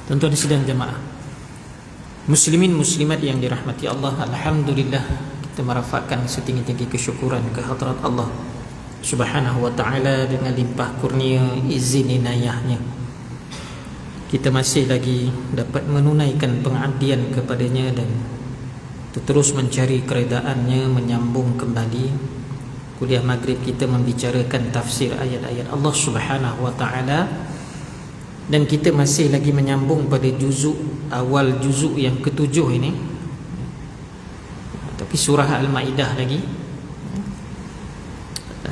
Tuan-tuan sidang jemaah, muslimin muslimat yang dirahmati Allah, alhamdulillah kita merafakkan setinggi-tinggi kesyukuran kehadrat Allah Subhanahu wa ta'ala dengan limpah kurnia izin inayahnya. Kita masih lagi dapat menunaikan pengabdian kepadanya dan terus mencari keredaannya, menyambung kembali kuliah maghrib kita membicarakan tafsir ayat-ayat Allah Subhanahu wa ta'ala. Dan kita masih lagi menyambung pada juzuk awal, juzuk yang ketujuh ini, tapi surah Al-Ma'idah lagi.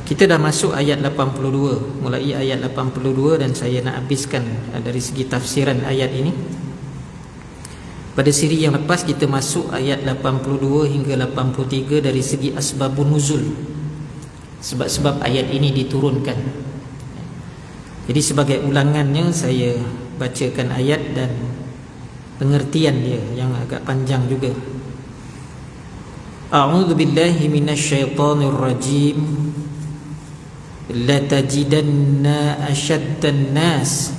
Kita dah masuk ayat 82, mulai ayat 82, dan saya nak habiskan dari segi tafsiran ayat ini. Pada siri yang lepas kita masuk ayat 82 hingga 83 dari segi asbabun nuzul, sebab-sebab ayat ini diturunkan. Jadi sebagai ulangannya saya bacakan ayat dan pengertian dia yang agak panjang juga. A'udzu billahi minasyaitonir rajim. La tajidanna ashaddan nas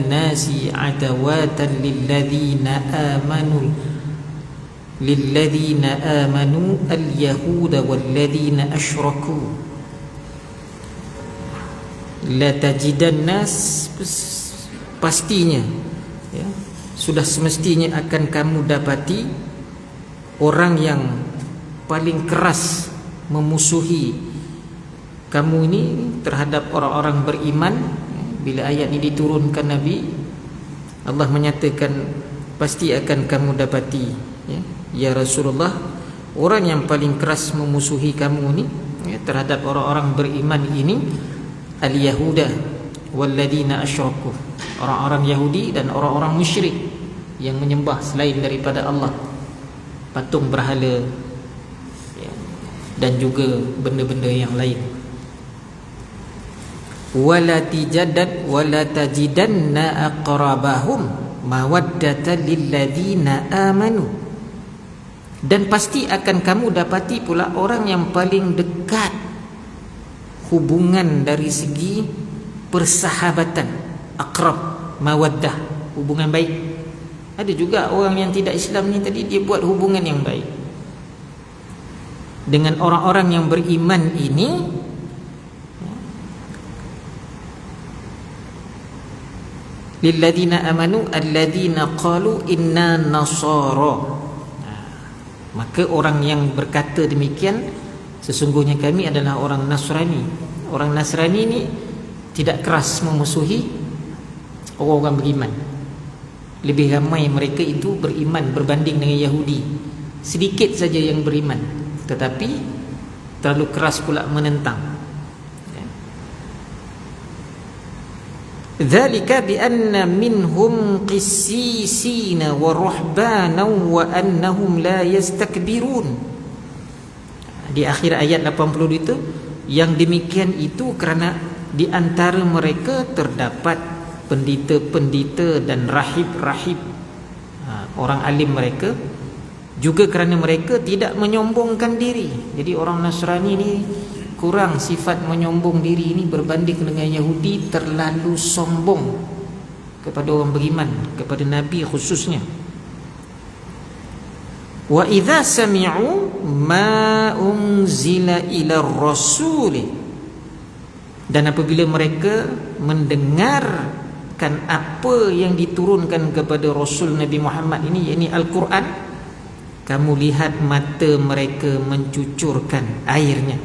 nasi adawatan lilladzina amanu al-yahuda walladzina asyraku. La tajidan nas, pastinya ya, sudah semestinya akan kamu dapati orang yang paling keras memusuhi kamu ini terhadap orang-orang beriman. Bila ayat ini diturunkan, Nabi Allah menyatakan pasti akan kamu dapati ya Rasulullah, orang yang paling keras memusuhi kamu ini terhadap orang-orang beriman ini al-yahuda walladzina asyraku, orang-orang Yahudi dan orang-orang musyrik yang menyembah selain daripada Allah, patung berhala dan juga benda-benda yang lain. Wala tajidanna aqrabahum mawaddatan lilladzina amanu, dan pasti akan kamu dapati pula orang yang paling dekat hubungan dari segi persahabatan, akrab, mawaddah, hubungan baik. Ada juga orang yang tidak Islam ni tadi dia buat hubungan yang baik dengan orang-orang yang beriman ini. Lilladzina amanu alladzina qalu inna nasara. Maka orang yang berkata demikian, sesungguhnya kami adalah orang Nasrani. Orang Nasrani ni tidak keras memusuhi orang-orang beriman. Lebih ramai mereka itu beriman berbanding dengan Yahudi. Sedikit saja yang beriman, tetapi terlalu keras pula menentang. Dzalika bi anna minhum qissisina wa ruhbana wa annahum la yastakbirun. Di akhir ayat 80 itu, yang demikian itu kerana di antara mereka terdapat pendeta-pendeta dan rahib-rahib, orang alim mereka, juga kerana mereka tidak menyombongkan diri. Jadi orang Nasrani ni kurang sifat menyombong diri ini berbanding dengan Yahudi terlalu sombong kepada orang beriman, kepada Nabi khususnya. Wa idza sami'u ma unzila ila rasuli, dan apabila mereka mendengarkan apa yang diturunkan kepada Rasul Nabi Muhammad ini, yakni Al-Quran, kamu lihat mata mereka mencucurkan airnya,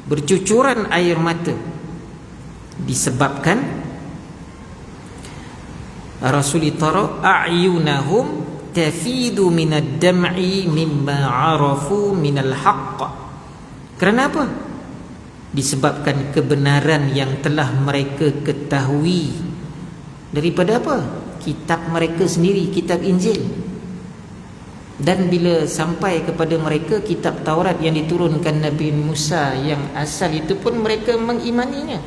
bercucuran air mata, disebabkan Rasul tara a'yunahum tafidu minad dam'i mimma arafu minal haqq. Kerana apa? Disebabkan kebenaran yang telah mereka ketahui daripada apa? Kitab mereka sendiri, kitab Injil. Dan bila sampai kepada mereka kitab Taurat yang diturunkan Nabi Musa yang asal itu pun mereka mengimaninya.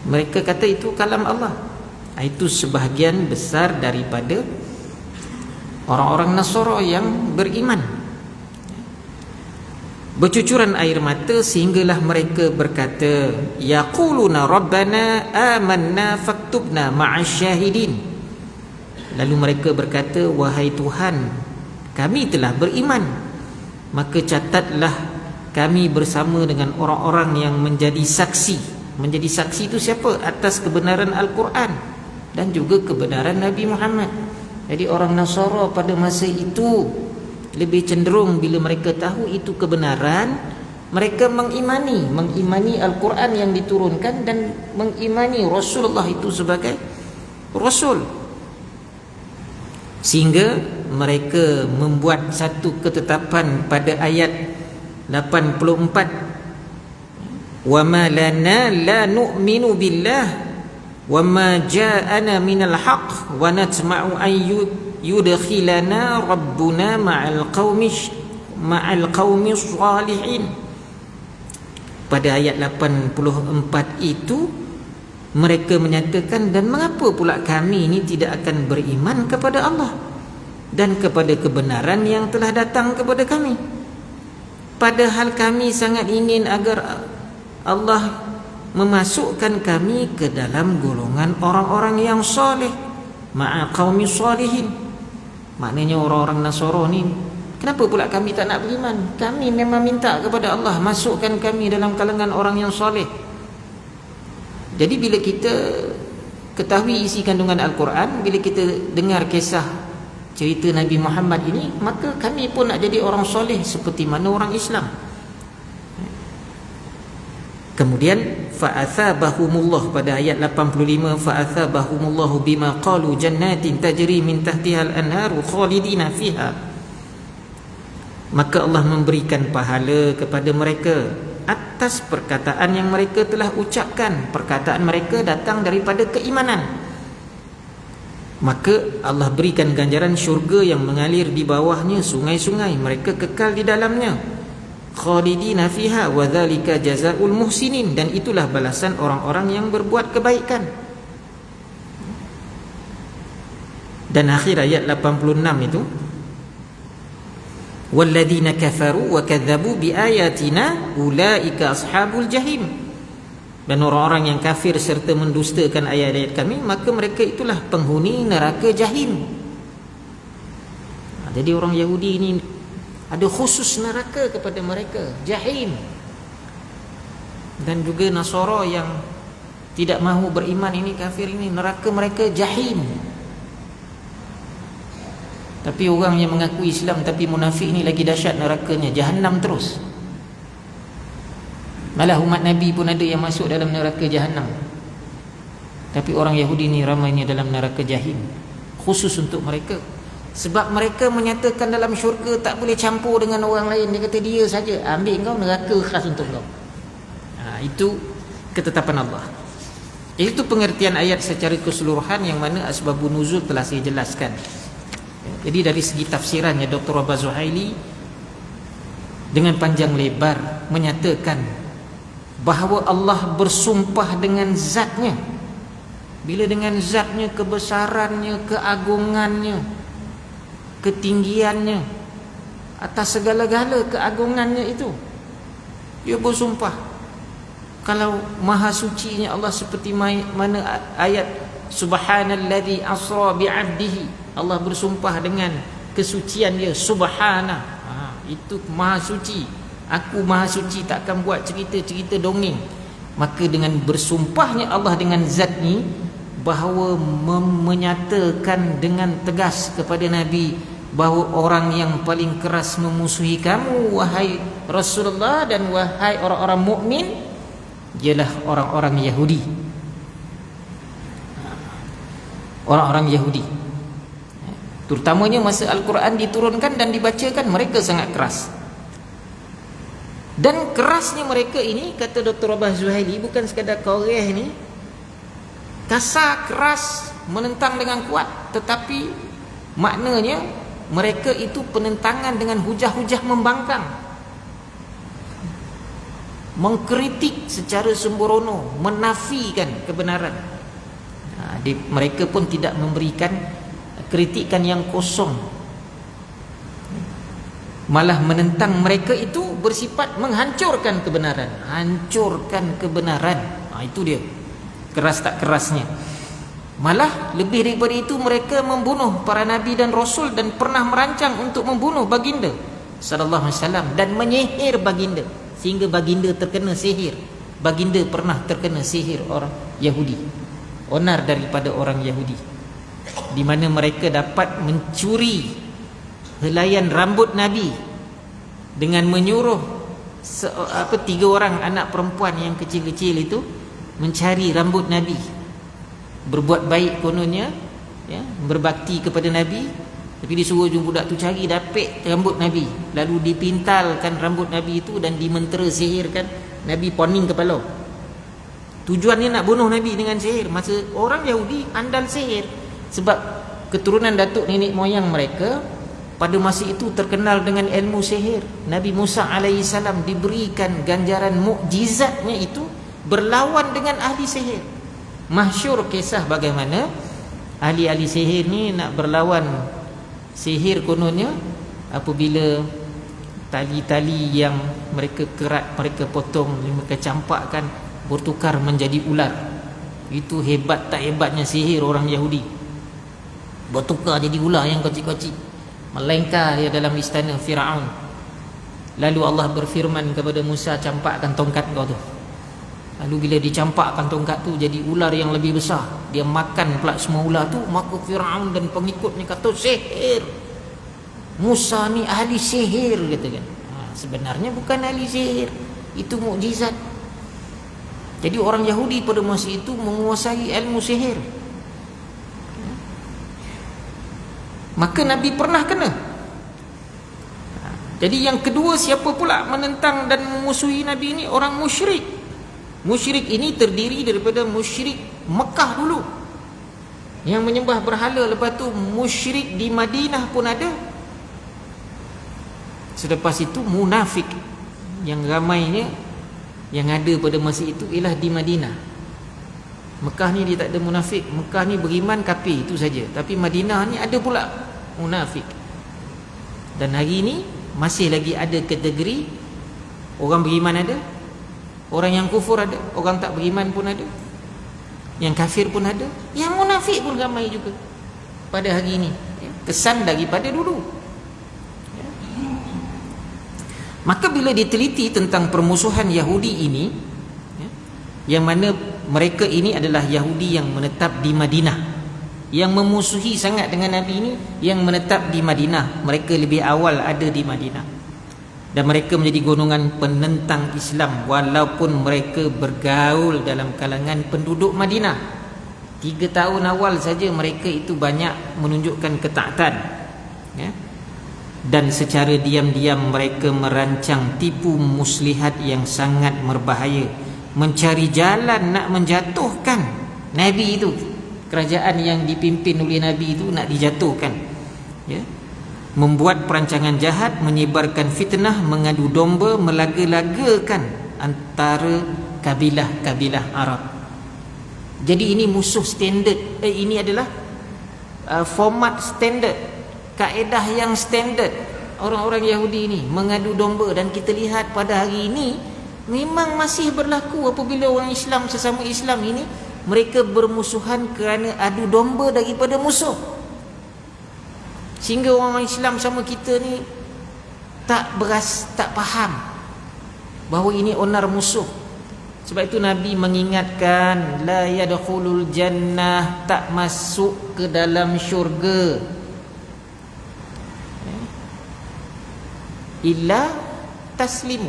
Mereka kata itu kalam Allah. Itu sebahagian besar daripada orang-orang Nasara yang beriman. bercucuran air mata sehinggalah mereka berkata, yaquluna rabbana amanna faktubna ma'asyahidin. Lalu mereka berkata, wahai Tuhan, kami telah beriman, maka catatlah kami bersama dengan orang-orang yang menjadi saksi. Menjadi saksi itu siapa? Atas kebenaran Al-Quran dan juga kebenaran Nabi Muhammad. Jadi orang Nasara pada masa itu lebih cenderung bila mereka tahu itu kebenaran, mereka mengimani Al-Quran yang diturunkan dan mengimani Rasulullah itu sebagai Rasul. Sehingga mereka membuat satu ketetapan pada ayat 84, wa ma lana la nu'minu billah wa ma ja'ana minal haqq wa natma'u an yudkhilana rabbuna ma'al qaumi salihin. Pada ayat 84 itu mereka menyatakan, dan mengapa pula kami ini tidak akan beriman kepada Allah dan kepada kebenaran yang telah datang kepada kami, padahal kami sangat ingin agar Allah memasukkan kami ke dalam golongan orang-orang yang soleh, ma'a qaumi salihin. Maknanya orang-orang Nasara ni, kenapa pula kami tak nak beriman? Kami memang minta kepada Allah masukkan kami dalam kalangan orang yang soleh. Jadi bila kita ketahui isi kandungan Al-Quran, bila kita dengar kisah cerita Nabi Muhammad ini, maka kami pun nak jadi orang soleh seperti mana orang Islam. Kemudian fa'athabahumullah pada ayat 85, fa'athabahumullahu bima qalu jannatin tajri min tahtihal anharu khalidina fiha. Maka Allah memberikan pahala kepada mereka atas perkataan yang mereka telah ucapkan. Perkataan mereka datang daripada keimanan. Maka Allah berikan ganjaran syurga yang mengalir di bawahnya sungai-sungai, mereka kekal di dalamnya. Khalidina fiha wa dzalika jazaa'ul muhsinin, dan itulah balasan orang-orang yang berbuat kebaikan. Dan akhir ayat 86 itu, walladzina kafaru wa kadzabu biayatina ulaika ashabul jahim. Dan orang-orang yang kafir serta mendustakan ayat-ayat kami, maka mereka itulah penghuni neraka jahim. Jadi orang Yahudi ini ada khusus neraka kepada mereka, jahim. Dan juga Nasara yang tidak mahu beriman ini, kafir ini, neraka mereka jahim. Tapi orang yang mengaku Islam tapi munafik ni lagi dahsyat nerakanya, Jahannam terus. Malah umat Nabi pun ada yang masuk dalam neraka Jahannam. Tapi orang Yahudi ni ramainya dalam neraka jahim, khusus untuk mereka. Sebab mereka menyatakan dalam syurga tak boleh campur dengan orang lain. Dia kata dia saja, ambil kau, neraka khas untuk kau. Itu ketetapan Allah. Itu pengertian ayat secara keseluruhan yang mana asbabun nuzul telah saya jelaskan. Jadi dari segi tafsirannya, Dr. Rabah Zuhaili dengan panjang lebar menyatakan bahawa Allah bersumpah dengan zatnya. Bila dengan zatnya, kebesarannya, keagungannya, ketinggiannya, atas segala-gala keagungannya itu, dia bersumpah. Kalau maha sucinya Allah seperti mana ayat subhanalladzi asra bi'abdihi, Allah bersumpah dengan kesucian dia, subhana. Itu maha suci. Aku maha suci, takkan buat cerita-cerita dongeng. Maka dengan bersumpahnya Allah dengan zat ni, bahawa menyatakan dengan tegas kepada Nabi bahawa orang yang paling keras memusuhi kamu, wahai Rasulullah dan wahai orang-orang mukmin, ialah orang-orang Yahudi. Orang-orang Yahudi, terutamanya masa Al-Quran diturunkan dan dibacakan, mereka sangat keras. Dan kerasnya mereka ini, kata Dr. Rabah Zuhaili, bukan sekadar koreh ni, kasar, keras, menentang dengan kuat, tetapi maknanya mereka itu penentangan dengan hujah-hujah membangkang, mengkritik secara sembrono, menafikan kebenaran. Mereka pun tidak memberikan kritikan yang kosong. malah menentang mereka itu bersifat menghancurkan kebenaran. Hancurkan kebenaran. Itu dia keras tak kerasnya. Malah lebih daripada itu, mereka membunuh para nabi dan rasul dan pernah merancang untuk membunuh baginda sallallahu alaihi wasallam dan menyihir baginda sehingga baginda terkena sihir. Baginda pernah terkena sihir orang Yahudi, onar daripada orang Yahudi, di mana mereka dapat mencuri helaian rambut Nabi dengan menyuruh 3 orang anak perempuan yang kecil-kecil itu mencari rambut Nabi, berbuat baik kononnya, ya, berbakti kepada Nabi. Tapi disuruh budak tu cari dapet rambut Nabi, lalu dipintalkan rambut Nabi itu dan dimentera sihirkan. Nabi poning kepala. Tujuannya nak bunuh Nabi dengan sihir. Masa orang Yahudi andal sihir, sebab keturunan datuk nenek moyang mereka pada masa itu terkenal dengan ilmu sihir. Nabi Musa alaihissalam diberikan ganjaran mukjizatnya itu berlawan dengan ahli sihir. Masyhur kisah bagaimana ahli-ahli sihir ni nak berlawan sihir kononnya, apabila tali-tali yang mereka kerat, mereka potong, mereka campakkan, bertukar menjadi ular. Itu hebat tak hebatnya sihir orang Yahudi. Bertukar jadi ular yang kecil-kecil, melengkar dia dalam istana Firaun. Lalu Allah berfirman kepada Musa, campakkan tongkat kau tu. Lalu bila dicampakkan tongkat tu jadi ular yang lebih besar, dia makan pula semua ular tu. Maka Firaun dan pengikutnya kata, sihir, Musa ni ahli sihir, kata kan. Sebenarnya bukan ahli sihir, itu mukjizat. Jadi orang Yahudi pada masa itu menguasai ilmu sihir. Maka Nabi pernah kena. Jadi yang kedua, siapa pula menentang dan memusuhi Nabi ini? Orang musyrik. Musyrik ini terdiri daripada musyrik Mekah dulu yang menyembah berhala. Lepas tu musyrik di Madinah pun ada. Selepas itu munafik yang ramainya yang ada pada masa itu ialah di Madinah. Mekah ni dia tak ada munafik. Mekah ni beriman kafir itu saja. Tapi Madinah ni ada pula munafik. Dan hari ni masih lagi ada kategori orang beriman ada, orang yang kufur ada, orang tak beriman pun ada, yang kafir pun ada, yang munafik pun ramai juga pada hari ini. Kesan daripada dulu. Maka bila diteliti tentang permusuhan Yahudi ini, yang mana mereka ini adalah Yahudi yang menetap di Madinah, yang memusuhi sangat dengan Nabi ini, yang menetap di Madinah. Mereka lebih awal ada di Madinah, dan mereka menjadi golongan penentang Islam walaupun mereka bergaul dalam kalangan penduduk Madinah. 3 tahun awal saja mereka itu banyak menunjukkan ketaatan, ya? Dan secara diam-diam mereka merancang tipu muslihat yang sangat berbahaya, mencari jalan nak menjatuhkan Nabi itu. Kerajaan yang dipimpin oleh Nabi itu nak dijatuhkan, ya? Membuat perancangan jahat, menyebarkan fitnah, mengadu domba, melaga-lagakan antara kabilah-kabilah Arab. Jadi ini musuh standard. Ini adalah format standard, kaedah yang standard orang-orang Yahudi ini mengadu domba. Dan kita lihat pada hari ini memang masih berlaku apabila orang Islam sesama Islam ini mereka bermusuhan kerana adu domba daripada musuh, sehingga orang Islam sama kita ni tak faham bahawa ini onar musuh. Sebab itu Nabi mengingatkan, la yadkhulul jannah, tak masuk ke dalam syurga illa taslimu,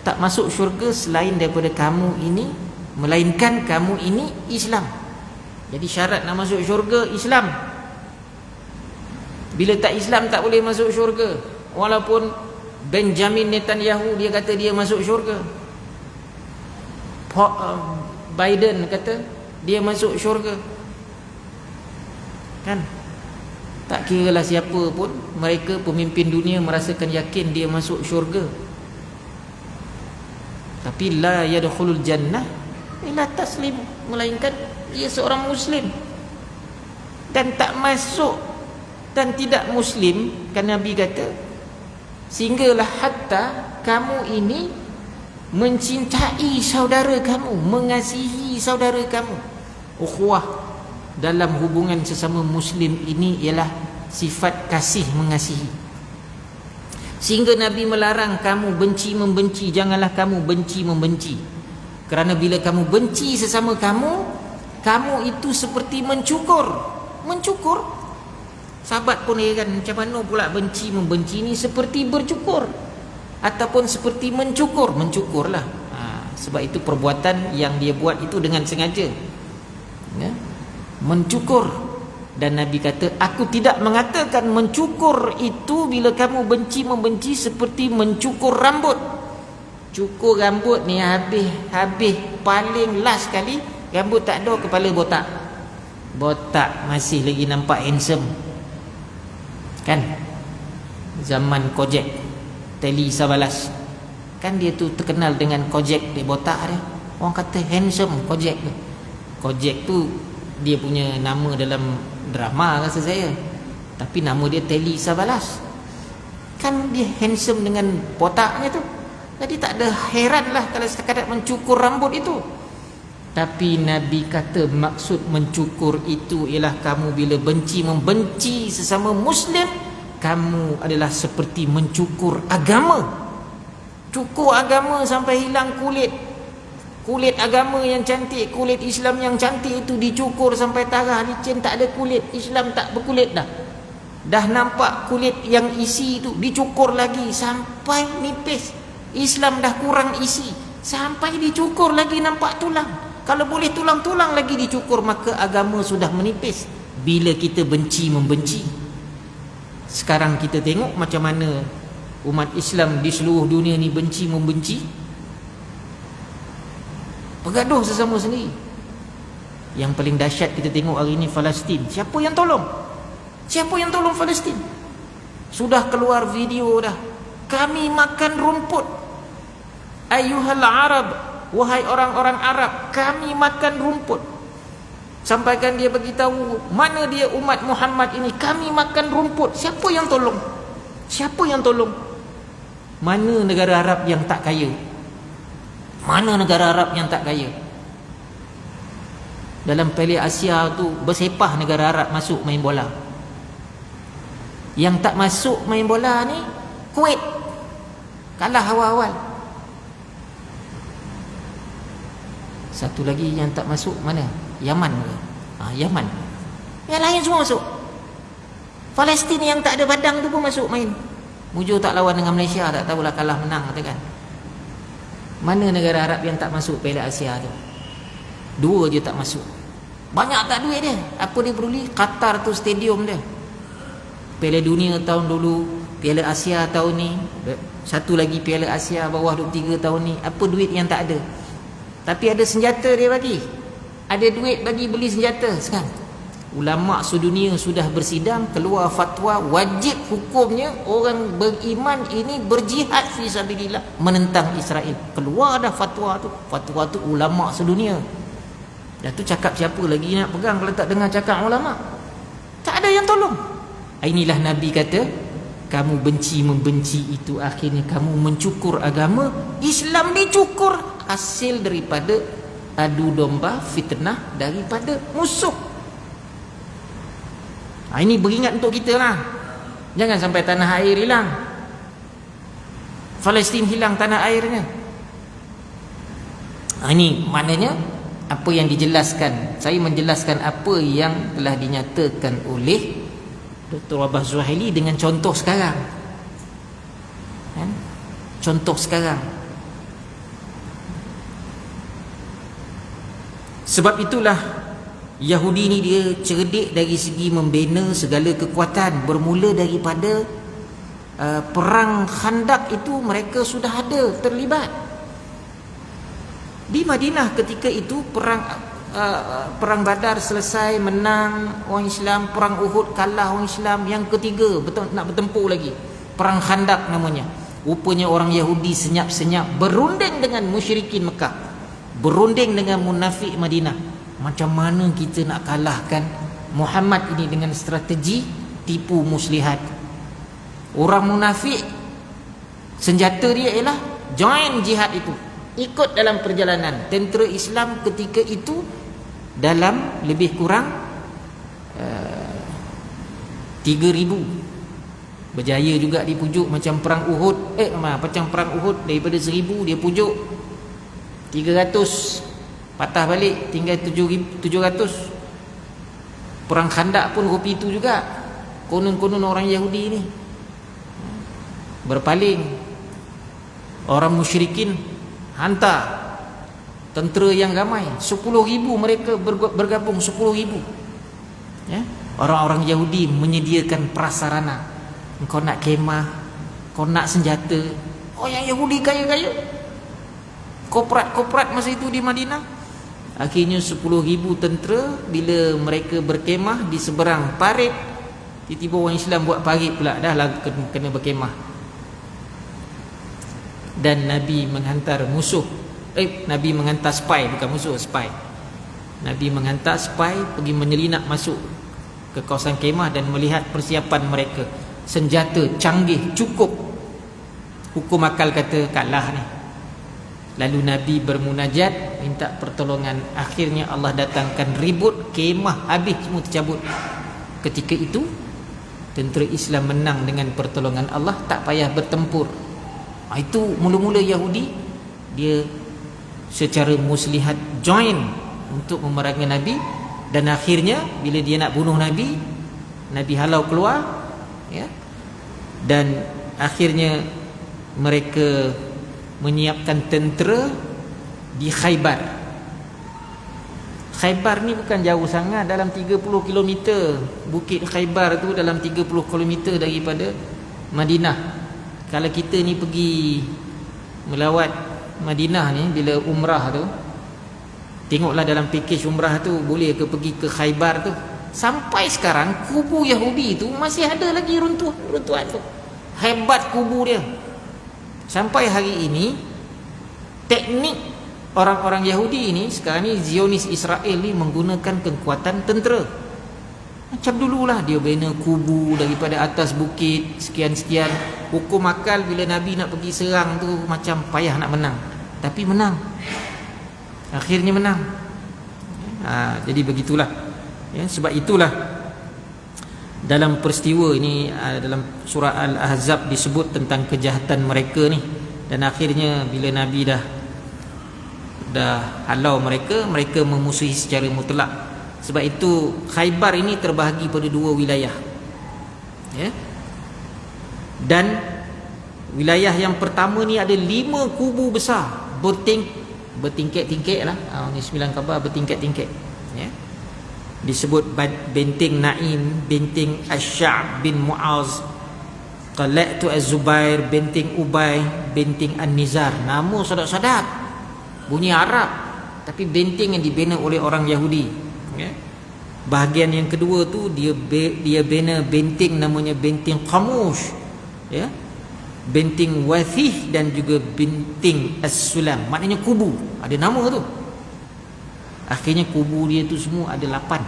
tak masuk syurga selain daripada kamu ini, melainkan kamu ini Islam. Jadi syarat nak masuk syurga Islam. Bila tak Islam tak boleh masuk syurga. Walaupun Benjamin Netanyahu dia kata dia masuk syurga, Biden kata dia masuk syurga, kan? Tak kiralah siapa pun, mereka pemimpin dunia merasakan yakin dia masuk syurga. Tapi la yadkhulul jannah illa taslim, melainkan dia seorang muslim. Dan tak masuk dan tidak Muslim. Kan Nabi kata, sehinggalah hatta kamu ini mencintai saudara kamu, mengasihi saudara kamu. Ukhuwah dalam hubungan sesama Muslim ini ialah sifat kasih mengasihi. Sehingga Nabi melarang kamu benci membenci. Janganlah kamu benci membenci, kerana bila kamu benci sesama kamu, kamu itu seperti mencukur. Sahabat pun heran, macam mana pula benci membenci ni seperti bercukur ataupun seperti mencukurlah. Sebab itu perbuatan yang dia buat itu dengan sengaja, ya? Mencukur. Dan Nabi kata, aku tidak mengatakan mencukur itu bila kamu benci membenci seperti mencukur rambut. Cukur rambut ni habis paling last kali rambut tak ada, kepala botak masih lagi nampak handsome kan. Zaman Kojek Teli Sabalas kan, dia tu terkenal dengan Kojek dia botak dia. Orang kata handsome Kojek tu. Kojek tu dia punya nama dalam drama rasa saya, tapi nama dia Teli Sabalas. Kan dia handsome dengan botaknya tu. Jadi tak ada heranlah kalau sekadar mencukur rambut itu. Tapi Nabi kata maksud mencukur itu ialah kamu bila benci membenci sesama Muslim, kamu adalah seperti mencukur agama. Cukur agama sampai hilang kulit agama yang cantik, kulit Islam yang cantik itu dicukur sampai tarah licin, tak ada kulit. Islam tak berkulit dah nampak kulit yang isi itu, dicukur lagi sampai nipis. Islam dah kurang isi, sampai dicukur lagi nampak tulang. Kalau boleh tulang-tulang lagi dicukur, maka agama sudah menipis. Bila kita benci membenci. Sekarang kita tengok macam mana umat Islam di seluruh dunia ni benci membenci, bergaduh sesama sendiri. Yang paling dahsyat kita tengok hari ini Palestin. Siapa yang tolong Palestin? Sudah keluar video dah, kami makan rumput. Ayuhal Arab, wahai orang-orang Arab, kami makan rumput. Sampaikan dia beritahu mana dia umat Muhammad ini, kami makan rumput. Siapa yang tolong? Mana negara Arab yang tak kaya? Dalam Piala Asia tu bersepah negara Arab masuk main bola. Yang tak masuk main bola ni Kuwait, kalah awal-awal. Satu lagi yang tak masuk mana? Yaman ke? Yaman. Yang lain semua masuk. Palestin yang tak ada badang tu pun masuk main. Mujur tak lawan dengan Malaysia, tak tahulah kalah menang katakan. Mana negara Arab yang tak masuk Piala Asia tu? 2 je tak masuk. Banyak tak duit dia? Apa dia peduli? Qatar tu stadium dia. Piala Dunia tahun dulu, Piala Asia tahun ni, satu lagi Piala Asia bawah 23 tahun ni. Apa duit yang tak ada? Tapi ada senjata dia bagi. Ada duit bagi beli senjata sekarang. Ulama sedunia sudah bersidang, keluar fatwa wajib hukumnya orang beriman ini berjihad fi sabilillah menentang Israel. Keluar dah fatwa tu ulama sedunia. Dah tu cakap siapa lagi nak pegang kalau tak dengar cakap ulama? Tak ada yang tolong. Inilah Nabi kata, kamu benci membenci itu akhirnya kamu mencukur agama. Islam dicukur, hasil daripada adu domba, fitnah daripada musuh. Ini beringat untuk kita lah. Jangan sampai tanah air hilang, Palestin hilang tanah airnya. Ini maknanya apa yang dijelaskan. Saya menjelaskan apa yang telah dinyatakan oleh Dr. Wabah Zuhaili dengan contoh sekarang. Contoh sekarang. Sebab itulah Yahudi ni dia cerdik dari segi membina segala kekuatan. Bermula daripada perang Khandak itu mereka sudah ada terlibat. Di Madinah ketika itu perang Badar selesai, menang orang Islam. Perang Uhud kalah orang Islam. Yang ketiga nak bertempur lagi, perang Khandak namanya. Rupanya orang Yahudi senyap-senyap berunding dengan musyrikin Mekah, berunding dengan munafik Madinah. Macam mana kita nak kalahkan Muhammad ini dengan strategi tipu muslihat. Orang munafik senjata dia ialah join jihad itu, ikut dalam perjalanan. Tentera Islam ketika itu dalam lebih kurang 3,000. Berjaya juga dipujuk macam perang Uhud. Macam perang Uhud, daripada 1,000 dia pujuk 300, patah balik tinggal 700. Perang Khandak pun kopi itu juga. Konon-konon orang Yahudi ni berpaling, orang musyrikin hantar tentera yang ramai 10,000, mereka bergabung 10,000, ya. Orang-orang Yahudi menyediakan prasarana. Kau nak kemah, kau nak senjata. Oh, yang Yahudi kaya-kaya, korporat masa itu di Madinah. Akhirnya 10,000 tentera, bila mereka berkemah di seberang parit, tiba-tiba orang Islam buat parit pula, dah lah kena berkemah. Dan Nabi menghantar musuh, Nabi menghantar spy, bukan musuh, spy. Nabi menghantar spy pergi menyelinap masuk ke kawasan kemah dan melihat persiapan mereka. Senjata canggih, cukup. Hukum akal kata kalah ni. Lalu Nabi bermunajat, minta pertolongan. Akhirnya Allah datangkan ribut, kemah habis, semua tercabut. Ketika itu tentera Islam menang dengan pertolongan Allah, tak payah bertempur. Itu mula-mula Yahudi dia secara muslihat join untuk memerangi Nabi. Dan akhirnya bila dia nak bunuh Nabi, Nabi halau keluar, ya. Dan akhirnya mereka menyiapkan tentera di Khaybar. Khaybar ni bukan jauh sangat, dalam 30 km. Bukit Khaybar tu dalam 30 km daripada Madinah. Kalau kita ni pergi melawat Madinah ni bila umrah tu, tengoklah dalam pakej umrah tu, boleh ke pergi ke Khaybar tu. Sampai sekarang kubu Yahudi tu masih ada lagi runtuhan tu. Hebat kubu dia. Sampai hari ini teknik orang-orang Yahudi ini sekarang ni, Zionis Israel ni menggunakan kekuatan tentera. Macam dululah dia bina kubu daripada atas bukit sekian-sekian. Hukum akal bila Nabi nak pergi serang tu macam payah nak menang, tapi menang. Akhirnya menang. Jadi begitulah, ya. Sebab itulah dalam peristiwa ini, dalam surah Al-Ahzab disebut tentang kejahatan mereka ni. Dan akhirnya bila Nabi dah halau mereka memusuhi secara mutlak. Sebab itu Khaybar ini terbahagi pada 2 wilayah, ya. Dan wilayah yang pertama ni ada 5 kubu besar, bertingkat-tingkat lah. Ni 9 khabar bertingkat-tingkat, ya. Disebut benteng Naim, benteng Ash-Sha'b bin Mu'az, Qala'tu Az-Zubair, benteng Ubay, benteng An-Nizar. Nama sadap-sadap, bunyi Arab, tapi benteng yang dibina oleh orang Yahudi, ya. Bahagian yang kedua tu dia bina benteng namanya benteng Qamush, ya. Benteng Wathih dan juga benteng As-Sulam, maknanya kubu, ada nama tu. Akhirnya kubu dia tu semua ada 8.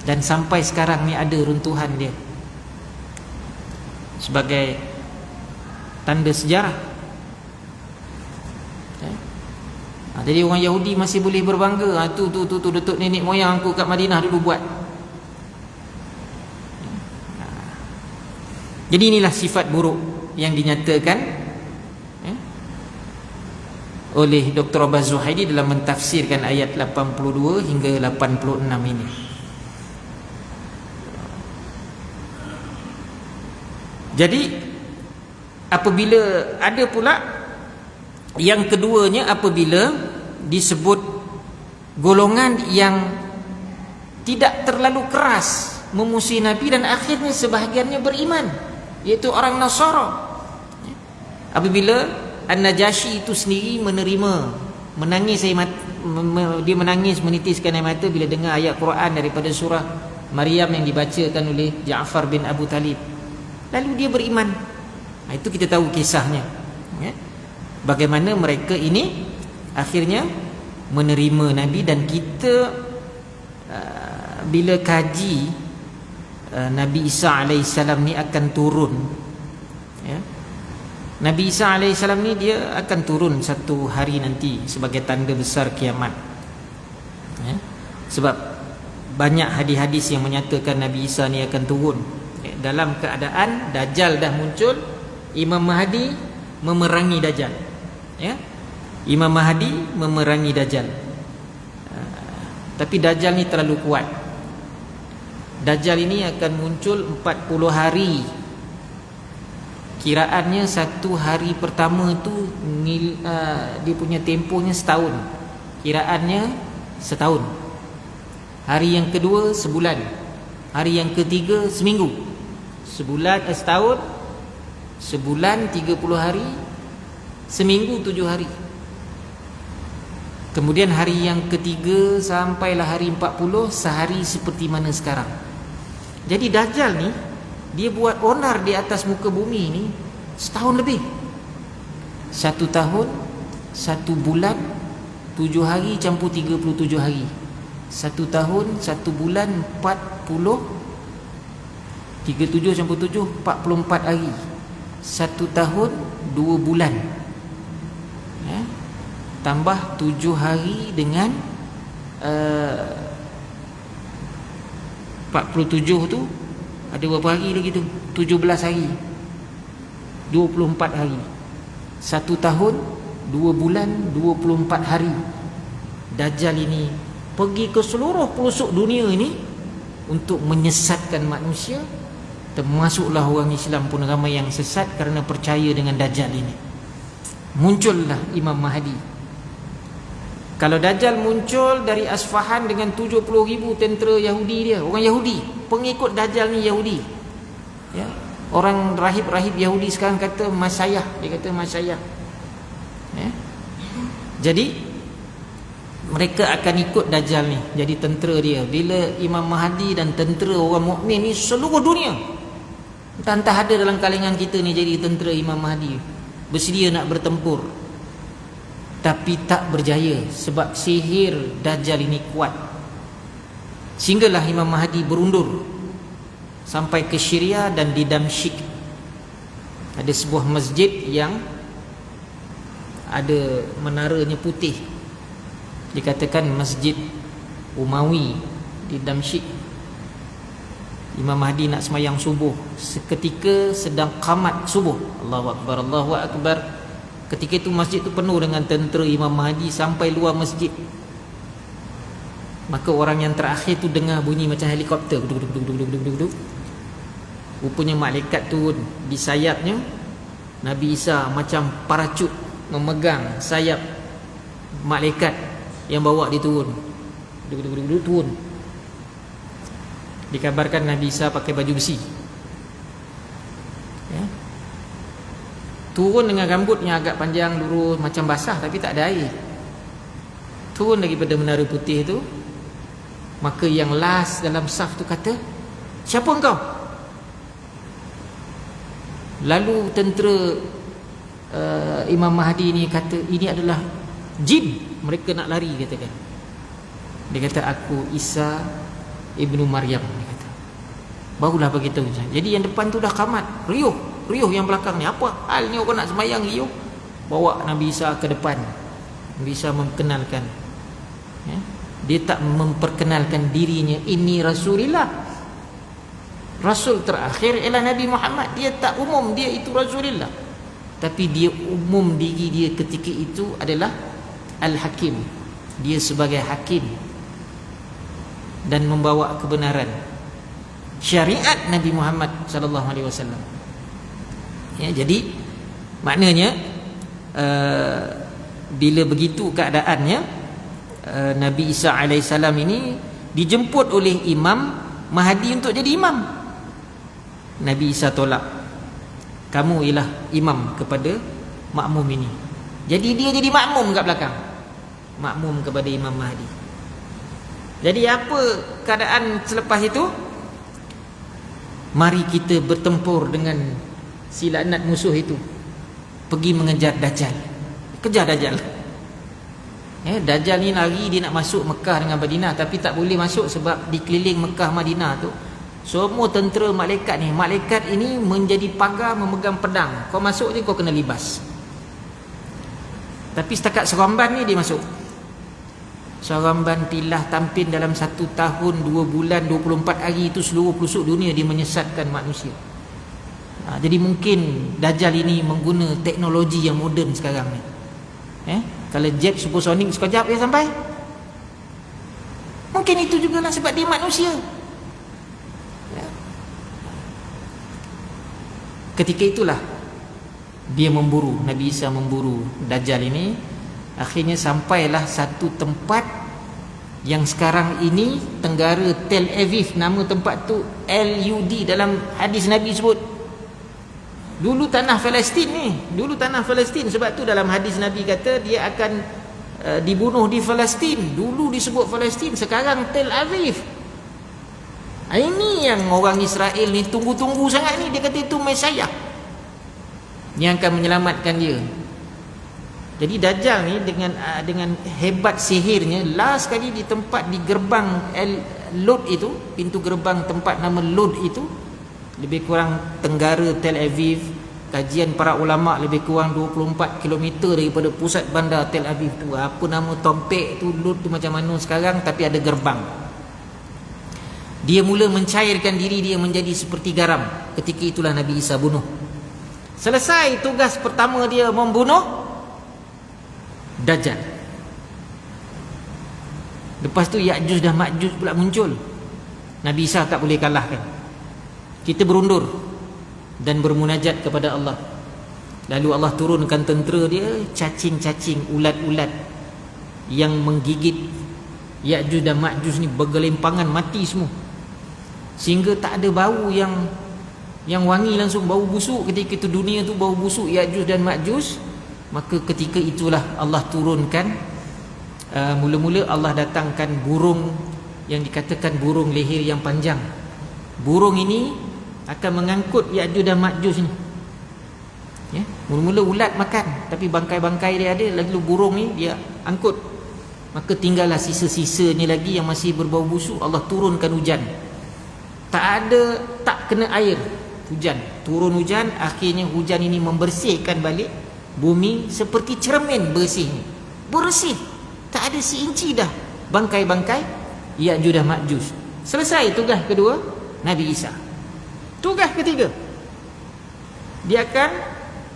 Dan sampai sekarang ni ada runtuhan dia sebagai tanda sejarah, ya. Jadi orang Yahudi masih boleh berbangga, tu datuk nenek moyang aku kat Madinah dulu buat. Jadi inilah sifat buruk yang dinyatakan, ya, oleh Dr. Abbas Zuhaidi dalam mentafsirkan ayat 82 hingga 86 ini. Jadi apabila ada pula yang keduanya, apabila disebut golongan yang tidak terlalu keras memusuhi Nabi dan akhirnya sebahagiannya beriman, iaitu orang Nasara. Apabila An-Najasyi itu sendiri menangis dia menangis menitiskan air mata bila dengar ayat Quran daripada surah Maryam yang dibacakan oleh Ja'far bin Abu Talib. Lalu dia beriman. Itu kita tahu kisahnya, ya. Bagaimana mereka ini akhirnya menerima Nabi. Dan kita bila kaji Nabi Isa alaihissalam ni akan turun, ya. Nabi Isa alaihissalam ni dia akan turun satu hari nanti sebagai tanda besar kiamat, ya. Sebab banyak hadis-hadis yang menyatakan Nabi Isa ni akan turun, ya. Dalam keadaan Dajjal dah muncul, Imam Mahdi memerangi Dajjal, ya. Imam Mahdi memerangi Dajjal. Tapi Dajjal ni terlalu kuat. Dajjal ini akan muncul 40 hari. Kiraannya satu hari pertama tu dia punya tempohnya setahun. Kiraannya setahun. Hari yang kedua sebulan. Hari yang ketiga seminggu. Setahun. Sebulan 30 hari. Seminggu 7 hari. Kemudian hari yang ketiga sampailah hari 40, sehari seperti mana sekarang. Jadi Dajjal ni dia buat onar di atas muka bumi ni setahun lebih. 1 tahun, 1 bulan, 7 hari campur 37 hari. 1 tahun, 1 bulan, 40, 37 campur 7, 44 hari. 1 tahun, 2 bulan, ya. Tambah 7 hari dengan 47 tu ada berapa hari lagi tu? 17 hari, 24 hari. 1 tahun, 2 bulan, 24 hari. Dajjal ini pergi ke seluruh pelosok dunia ini untuk menyesatkan manusia. Termasuklah orang Islam pun ramai yang sesat kerana percaya dengan Dajjal ini. Muncullah Imam Mahdi. Kalau Dajjal muncul dari Asfahan dengan 70,000 tentera Yahudi dia, orang Yahudi, pengikut Dajjal ni Yahudi, ya. Orang rahib-rahib Yahudi sekarang kata Masyayah, dia kata Masyayah, ya. Jadi mereka akan ikut Dajjal ni jadi tentera dia. Bila Imam Mahdi dan tentera orang mukmin ni seluruh dunia, entah ada dalam kalangan kita ni jadi tentera Imam Mahdi, bersedia nak bertempur, tapi tak berjaya sebab sihir Dajjal ini kuat. Sehinggalah Imam Mahdi berundur sampai ke Syria dan di Damsyik. Ada sebuah masjid yang ada menaranya putih, dikatakan Masjid Umawi di Damsyik. Imam Mahdi nak semayang subuh, seketika sedang qamat subuh, Allahu Akbar, Allahu Akbar. Ketika itu masjid tu penuh dengan tentera Imam Mahdi sampai luar masjid. Maka orang yang terakhir tu dengar bunyi macam helikopter, duduk. Rupanya malaikat turun di sayapnya. Nabi Isa macam paracut memegang sayap malaikat yang bawa dia turun. Duduk turun. Dikabarkan Nabi Isa pakai baju besi, ya. Turun dengan rambut yang agak panjang lurus macam basah tapi tak ada air. Turun daripada menara putih tu. Maka yang last dalam saf tu kata, "Siapa engkau?" Lalu tentera Imam Mahdi ni kata, "Ini adalah jin, mereka nak lari," katakan. Dia kata, "Aku Isa Ibnu Maryam," dia kata. Barulah beritahu. Jadi yang depan tu dah qamat, riuh yang belakang ni, apa hal ni orang nak sembahyang riuh. Bawa Nabi Isa ke depan. Nabi Isa memperkenalkan, ya. Dia tak memperkenalkan dirinya, "Ini Rasulullah." Rasul terakhir ialah Nabi Muhammad. Dia tak umum dia itu Rasulullah, tapi dia umum diri dia ketika itu adalah Al-Hakim. Dia sebagai hakim dan membawa kebenaran syariat Nabi Muhammad sallallahu alaihi wasallam. Ya, jadi maknanya bila begitu keadaannya, Nabi Isa alaihissalam ini dijemput oleh Imam Mahdi untuk jadi imam. Nabi Isa tolak. "Kamu ialah imam kepada makmum ini." Jadi dia jadi makmum kat belakang, makmum kepada Imam Mahdi. Jadi apa keadaan selepas itu? Mari kita bertempur dengan si laknat musuh itu, pergi mengejar Dajjal. Kejar Dajjal. Dajjal ni lari, dia nak masuk Mekah dengan Madinah, tapi tak boleh masuk sebab di keliling Mekah Madinah tu Semua tentera malaikat ni, malaikat ini menjadi pagar, memegang pedang. Kau masuk je kau kena libas. Tapi setakat Seremban ni dia masuk. Seremban tilah tampin dalam 1 tahun 2 bulan 24 hari itu seluruh pelosok dunia dia menyesatkan manusia. Jadi mungkin Dajjal ini mengguna teknologi yang moden sekarang ni. Kalau jet supersonik sekejap dia sampai. Mungkin itu jugalah sebab dia manusia. Ketika itulah dia memburu, Nabi Isa memburu Dajjal ini. Akhirnya sampailah satu tempat yang sekarang ini tenggara Tel Aviv. Nama tempat tu LUD dalam hadis Nabi sebut. Dulu tanah Palestin ni, dulu tanah Palestin. Sebab tu dalam hadis Nabi kata dia akan dibunuh di Palestin. Dulu disebut Palestin, sekarang Tel Aviv. Ini yang orang Israel ni tunggu-tunggu sangat ni. Dia kata itu Mesiah yang akan menyelamatkan dia. Jadi Dajjal ni dengan hebat sihirnya, last kali di tempat di gerbang Lod itu, pintu gerbang tempat nama Lod itu, lebih kurang tenggara Tel Aviv. Kajian para ulama lebih kurang 24 km daripada pusat bandar Tel Aviv tu. Apa nama Tompek tu, Lod tu macam mana sekarang, tapi ada gerbang. Dia mula mencairkan diri dia menjadi seperti garam. Ketika itulah Nabi Isa bunuh. Selesai tugas pertama dia membunuh Dajjal. Lepas tu Ya'juj dan Ma'juj pula muncul. Nabi Isa tak boleh kalahkan. Kita berundur dan bermunajat kepada Allah. Lalu Allah turunkan tentera dia, cacing-cacing, ulat-ulat yang menggigit Ya'juj dan Ma'juj ni bergelimpangan mati semua. Sehingga tak ada bau yang wangi, langsung bau busuk. Ketika itu dunia tu bau busuk Ya'juj dan Ma'juj. Maka ketika itulah Allah turunkan, mula-mula Allah datangkan burung yang dikatakan burung leher yang panjang. Burung ini akan mengangkut Ya'juj dan Ma'juj ni. Mula-mula ulat makan, tapi bangkai-bangkai dia ada, lalu burung ni dia angkut. Maka tinggallah sisa-sisanya lagi yang masih berbau busuk. Allah turunkan hujan. Tak kena air, hujan. Turun hujan, akhirnya hujan ini membersihkan balik bumi seperti cermin bersih. Bersih. Tak ada seinci dah bangkai-bangkai Ya'juj dan Ma'juj. Selesai tugas kedua Nabi Isa. Tugas ketiga, dia akan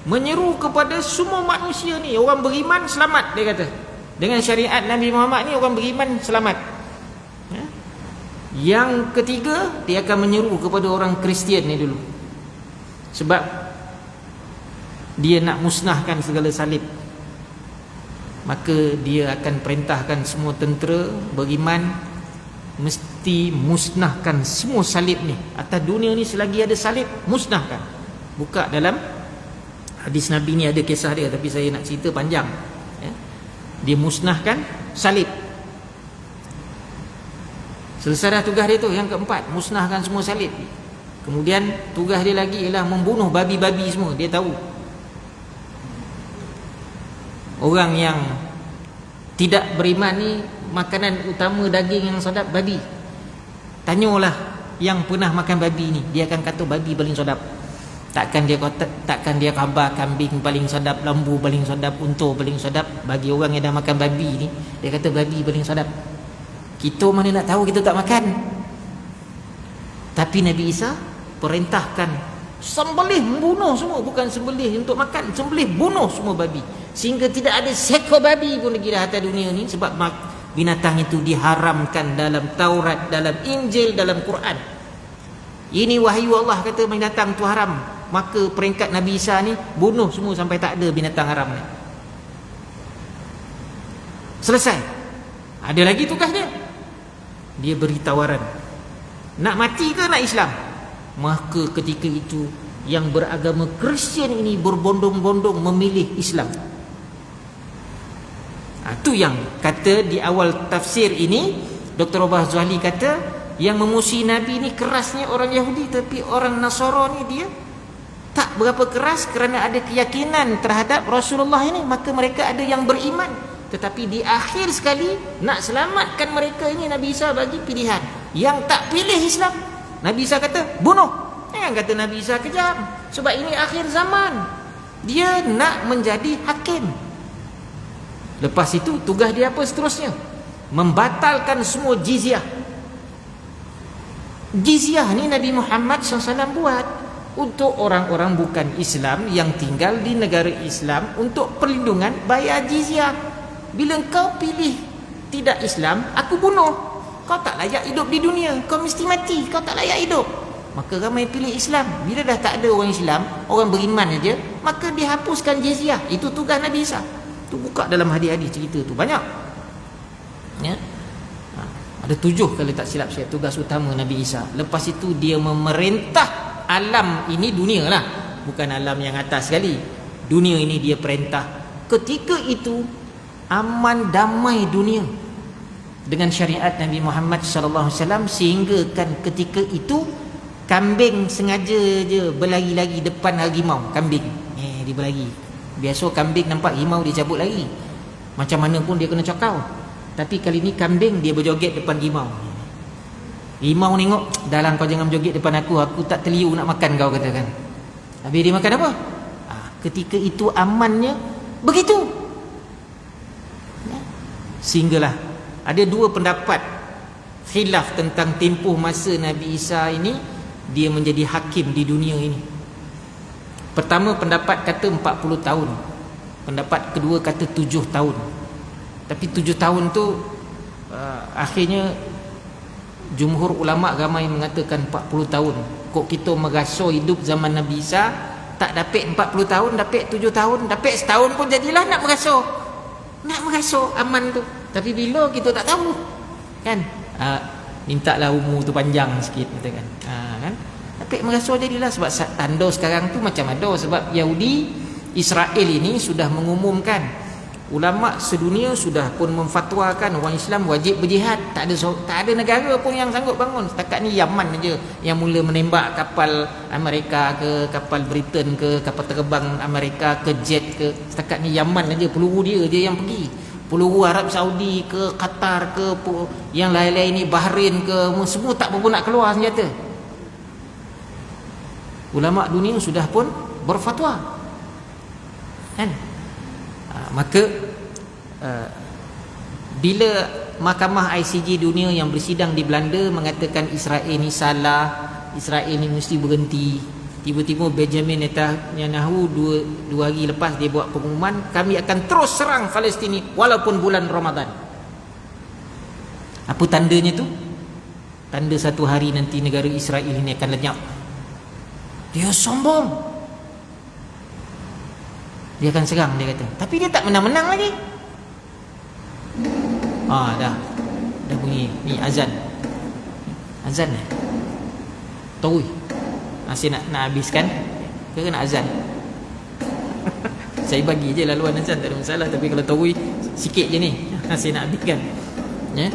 menyeru kepada semua manusia ni. Orang beriman selamat, dia kata. Dengan syariat Nabi Muhammad ni orang beriman selamat. Yang ketiga, dia akan menyeru kepada orang Kristian ni dulu. Sebab dia nak musnahkan segala salib. Maka dia akan perintahkan semua tentera beriman mesti musnahkan semua salib ni. Atas dunia ni selagi ada salib, musnahkan. Buka dalam hadis Nabi ni ada kisah dia, tapi saya nak cerita panjang. Dia musnahkan salib. Selesai dah tugas dia tu. Yang keempat, musnahkan semua salib. Kemudian tugas dia lagi ialah membunuh babi-babi semua. Dia tahu orang yang tidak beriman ni makanan utama daging yang sedap babi. Tanyalah yang pernah makan babi ni, dia akan kata babi paling sedap. Takkan dia khabar kambing paling sedap, lembu paling sedap, unta paling sedap. Bagi orang yang dah makan babi ni, dia kata babi paling sedap. Kita mana nak tahu, kita tak makan. Tapi Nabi Isa perintahkan sembelih, membunuh semua. Bukan sembelih untuk makan, sembelih, bunuh semua babi. Sehingga tidak ada seekor babi pun lagi dah atas dunia ni. Sebab binatang itu diharamkan dalam Taurat, dalam Injil, dalam Quran. Ini wahyu Allah kata binatang tu haram. Maka peringkat Nabi Isa ni bunuh semua sampai tak ada binatang haram ni. Selesai. Ada lagi tugas dia. Dia beri tawaran, nak mati ke nak Islam? Maka ketika itu yang beragama Kristian ini berbondong-bondong memilih Islam. Itu yang kata di awal tafsir ini, Dr. Obah Zuhali kata yang memusuhi Nabi ni kerasnya orang Yahudi, tapi orang Nasara ni dia tak berapa keras kerana ada keyakinan terhadap Rasulullah ini. Maka mereka ada yang beriman. Tetapi di akhir sekali nak selamatkan mereka ini, Nabi Isa bagi pilihan. Yang tak pilih Islam Nabi Isa kata bunuh. Jangan kata Nabi Isa kejam, sebab ini akhir zaman. Dia nak menjadi hakim. Lepas itu tugas dia apa seterusnya? Membatalkan semua jizyah. Jizyah ni Nabi Muhammad SAW buat untuk orang-orang bukan Islam yang tinggal di negara Islam, untuk perlindungan bayar jizyah. Bila kau pilih tidak Islam, aku bunuh. Kau tak layak hidup di dunia, kau mesti mati, kau tak layak hidup. Maka ramai pilih Islam. Bila dah tak ada orang Islam, orang beriman aja, maka dihapuskan jizyah. Itu tugas Nabi Isa. Tu buka dalam hadis-hadis cerita tu banyak. Ya. Ada 7 kalau tak silap saya tugas utama Nabi Isa. Lepas itu dia memerintah alam ini, dunia lah, bukan alam yang atas sekali. Dunia ini dia perintah. Ketika itu aman damai dunia dengan syariat Nabi Muhammad sallallahu alaihi wasallam, sehingga kan ketika itu kambing sengaja je berlari-lari depan harimau. Kambing dia berlari. Biasa kambing nampak harimau dia cabut lari, macam mana pun dia kena cakau. Tapi kali ni kambing dia berjoget depan harimau. Harimau tengok, dah lah kau jangan berjoget depan aku tak terliu nak makan kau, katakan. Habis dia makan apa? Ketika itu amannya begitu. Sehinggalah ada 2 pendapat khilaf tentang tempoh masa Nabi Isa ini dia menjadi hakim di dunia ini. Pertama pendapat kata 40 tahun. Pendapat kedua kata 7 tahun. Tapi 7 tahun tu akhirnya jumhur ulama ramai mengatakan 40 tahun. Kok kita merasa hidup zaman Nabi Isa tak dapat 40 tahun, dapat 7 tahun, dapat setahun pun jadilah nak merasa aman tu. Tapi bila kita tak tahu kan, mintalah umur tu panjang sikit, katakan. Kan? Tapi merasa jadilah, sebab tanda sekarang tu macam ada, sebab Yahudi Israel ini sudah mengumumkan, ulama sedunia sudah pun memfatwakan orang Islam wajib berjihad. Tak ada negara pun yang sanggup bangun. Setakat ni Yaman aja yang mula menembak kapal Amerika ke, kapal Britain ke, kapal terbang Amerika ke, jet ke. Setakat ni Yaman aja, peluru dia je yang pergi. Peluru Arab Saudi ke, Qatar ke, yang lain-lain ni, Bahrain ke, semua tak berapa nak keluar senjata. Ulama dunia sudah pun berfatwa kan. Maka bila mahkamah ICJ dunia yang bersidang di Belanda mengatakan Israel ni salah, Israel ni mesti berhenti, tiba-tiba Benjamin Netanyahu dua hari lepas dia buat pengumuman, kami akan terus serang Palestin walaupun bulan Ramadan. Apa tandanya tu? Tanda satu hari nanti negara Israel ini akan lenyap. Dia sombong, dia akan serang, dia kata. Tapi dia tak menang-menang lagi. Dah bunyi ni azan tahu. Masih nak habiskan ke nak azan? Saya bagi je laluan azan, tak ada masalah. Tapi kalau tahu sikit je ni, masih nak habiskan ya.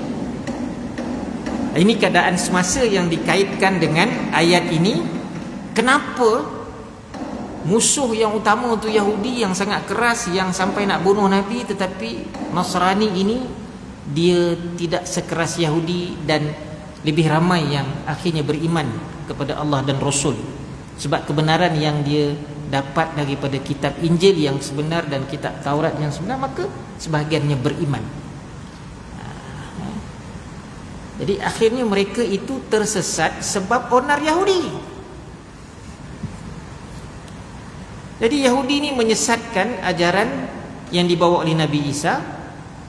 Ini keadaan semasa yang dikaitkan dengan ayat ini. Kenapa musuh yang utama tu Yahudi yang sangat keras, yang sampai nak bunuh Nabi, tetapi Nasrani ini dia tidak sekeras Yahudi dan lebih ramai yang akhirnya beriman kepada Allah dan Rasul, sebab kebenaran yang dia dapat daripada kitab Injil yang sebenar dan kitab Taurat yang sebenar, maka sebahagiannya beriman. Jadi akhirnya mereka itu tersesat sebab onar Yahudi. Jadi Yahudi ni menyesatkan ajaran yang dibawa oleh Nabi Isa,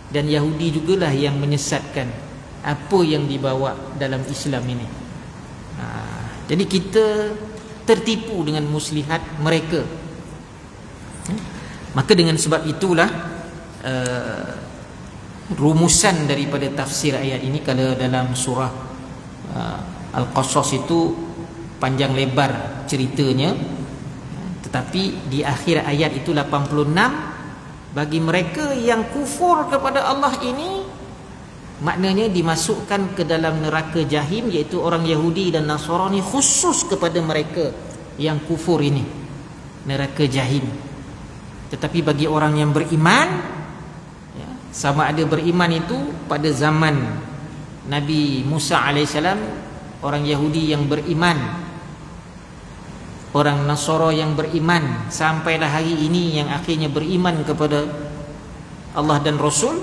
dan Yahudi jugalah yang menyesatkan apa yang dibawa dalam Islam ini. Jadi kita tertipu dengan muslihat mereka. Maka dengan sebab itulah rumusan daripada tafsir ayat ini, kalau dalam surah Al-Qasas itu panjang lebar ceritanya, tetapi di akhir ayat itu 86, bagi mereka yang kufur kepada Allah ini, maknanya dimasukkan ke dalam neraka jahim, iaitu orang Yahudi dan Nasrani, khusus kepada mereka yang kufur ini, neraka jahim. Tetapi bagi orang yang beriman, sama ada beriman itu pada zaman Nabi Musa AS, orang Yahudi yang beriman, orang Nasara yang beriman, sampailah hari ini yang akhirnya beriman kepada Allah dan Rasul,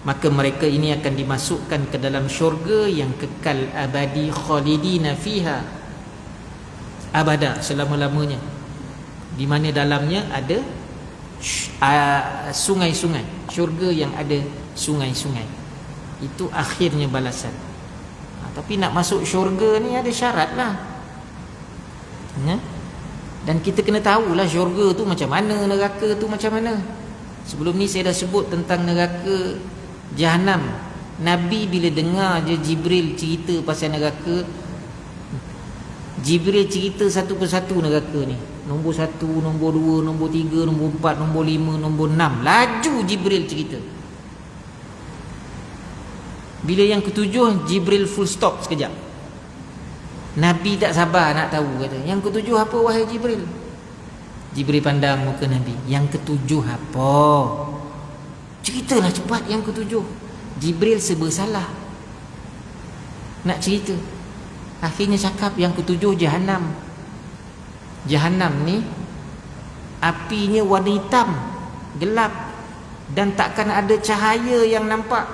maka mereka ini akan dimasukkan ke dalam syurga yang kekal abadi, khalidina fiha abada, selama-lamanya, di mana dalamnya ada sungai-sungai. Syurga yang ada sungai-sungai, itu akhirnya balasan. Tapi nak masuk syurga ni ada syarat lah, ya? Dan kita kena tahulah syurga tu macam mana, neraka tu macam mana. Sebelum ni saya dah sebut tentang neraka Jahanam. Nabi bila dengar je Jibril cerita pasal neraka, Jibril cerita satu persatu neraka ni. Nombor 1, nombor 2, nombor 3, nombor 4, nombor 5, nombor 6. Laju Jibril cerita. Bila yang ketujuh, Jibril full stop sekejap. Nabi tak sabar nak tahu, kata, yang ketujuh apa wahai Jibril? Jibril pandang muka Nabi. Yang ketujuh apa? Ceritalah cepat yang ketujuh. Jibril serba salah nak cerita. Akhirnya cakap yang ketujuh Jahanam. Jahanam ni apinya warna hitam, gelap, dan takkan ada cahaya yang nampak.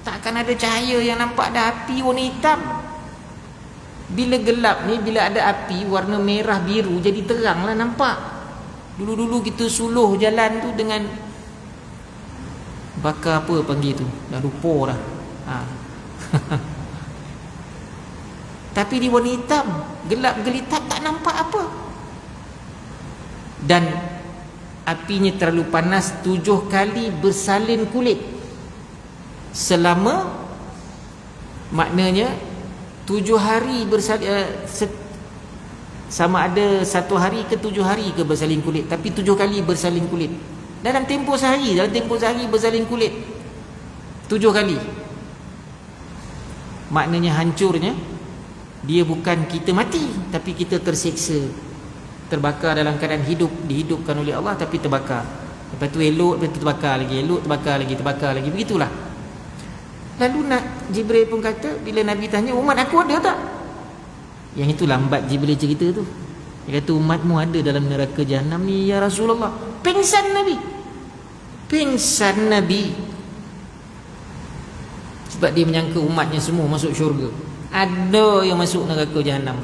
Takkan ada cahaya yang nampak, dah api warna hitam. Bila gelap ni, bila ada api warna merah biru, jadi terang lah nampak. Dulu-dulu kita suluh jalan tu dengan bakar apa panggil tu, dah lupa dah. Tapi di warna hitam, gelap gelitap, tak nampak apa. Dan apinya terlalu panas, 7 kali bersalin kulit. Selama, maknanya 7 hari bersalin, sama ada 1 hari ke 7 hari ke bersalin kulit, tapi 7 kali bersalin kulit. Dalam tempoh sehari bersalin kulit 7 kali. Maknanya hancurnya, dia bukan kita mati, tapi kita terseksa, terbakar dalam keadaan hidup, dihidupkan oleh Allah tapi terbakar. Lepas tu elok, lepas tu terbakar lagi, elok, terbakar lagi, begitulah. Lalu Jibril pun kata, bila Nabi tanya, umat aku ada tak? Yang itu lambat Jibril cerita tu. Dia kata, umatmu ada dalam neraka Jahanam ni ya Rasulullah. Pingsan Nabi. Sebab dia menyangka umatnya semua masuk syurga. Ada yang masuk neraka Jahanam.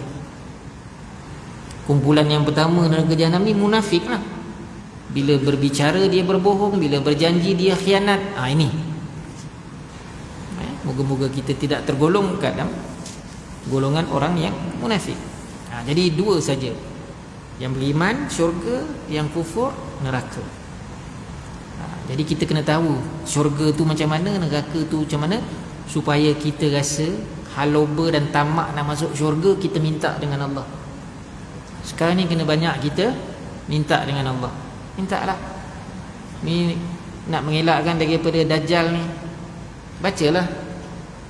Kumpulan yang pertama neraka Jahanam ni munafik lah. Bila berbicara dia berbohong, bila berjanji dia khianat. Ini moga-moga kita tidak tergolong dalam golongan orang yang munafik. Jadi 2 saja, yang beriman syurga, yang kufur neraka. Jadi kita kena tahu syurga tu macam mana, neraka tu macam mana, supaya kita rasa haloba dan tamak nak masuk syurga, kita minta dengan Allah. Sekarang ni kena banyak kita minta dengan Allah. Mintalah. Ni nak mengelakkan daripada Dajjal ni, bacalah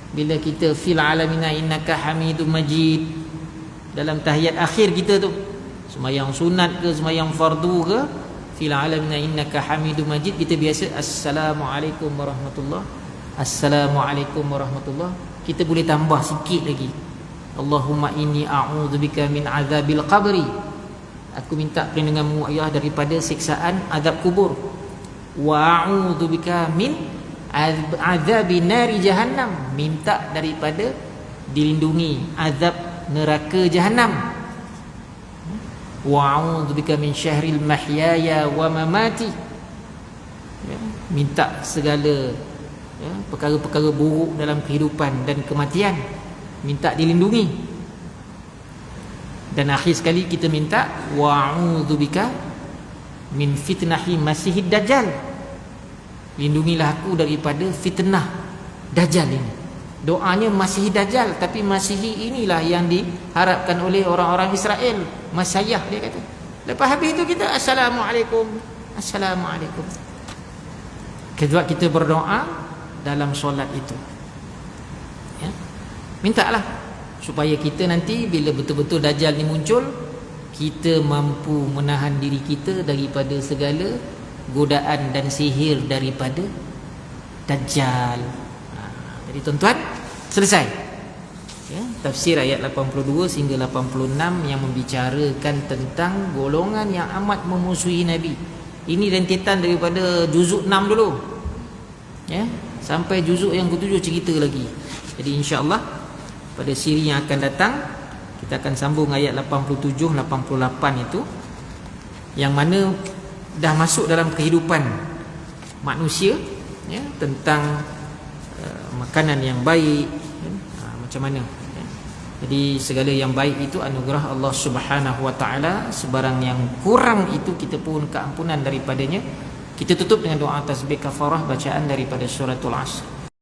bila kita fil alamina innaka hamidum majid, dalam tahiyat akhir kita tu, sembahyang sunat ke sembahyang fardu ke, fil alamina innaka hamidum majid, kita biasa assalamualaikum warahmatullahi, assalamualaikum warahmatullahi. Kita boleh tambah sikit lagi, Allahumma inni a'udzubika min azabil qabri, aku minta perlindunganmu ya daripada siksaan azab kubur. Wa a'udzubika min azabi nari jahannam, minta daripada dilindungi azab neraka Jahanam. Wa a'udzubika min syahril mahyaya wa mamati, minta segala perkara-perkara buruk dalam kehidupan dan kematian, minta dilindungi. Dan akhir sekali kita minta wa a'udzubika min fitnahi masihid dajjal, lindungilah aku daripada fitnah Dajjal ini. Doanya Masihi Dajjal, tapi Masihi inilah yang diharapkan oleh orang-orang Israel, Masyayah dia kata. Lepas habis itu kita assalamualaikum, assalamualaikum. Kedua kita berdoa dalam solat itu, ya? Mintalah supaya kita nanti bila betul-betul Dajjal ni muncul, kita mampu menahan diri kita daripada segala godaan dan sihir daripada Dajjal. Jadi tuan-tuan, selesai. ya, tafsir ayat 82 sehingga 86 yang membicarakan tentang golongan yang amat memusuhi Nabi. Ini rentetan daripada juzuk 6 dulu, ya, sampai juzuk yang ke-7 cerita lagi. Jadi insya-Allah pada siri yang akan datang kita akan sambung ayat 87 88 itu, yang mana dah masuk dalam kehidupan manusia, ya, tentang makanan yang baik, ya, macam mana, ya. Jadi segala yang baik itu anugerah Allah Subhanahu wa taala, sebarang yang kurang itu kita pohon keampunan daripadanya. Kita tutup dengan doa tasbih kafarah bacaan daripada suratul Asr.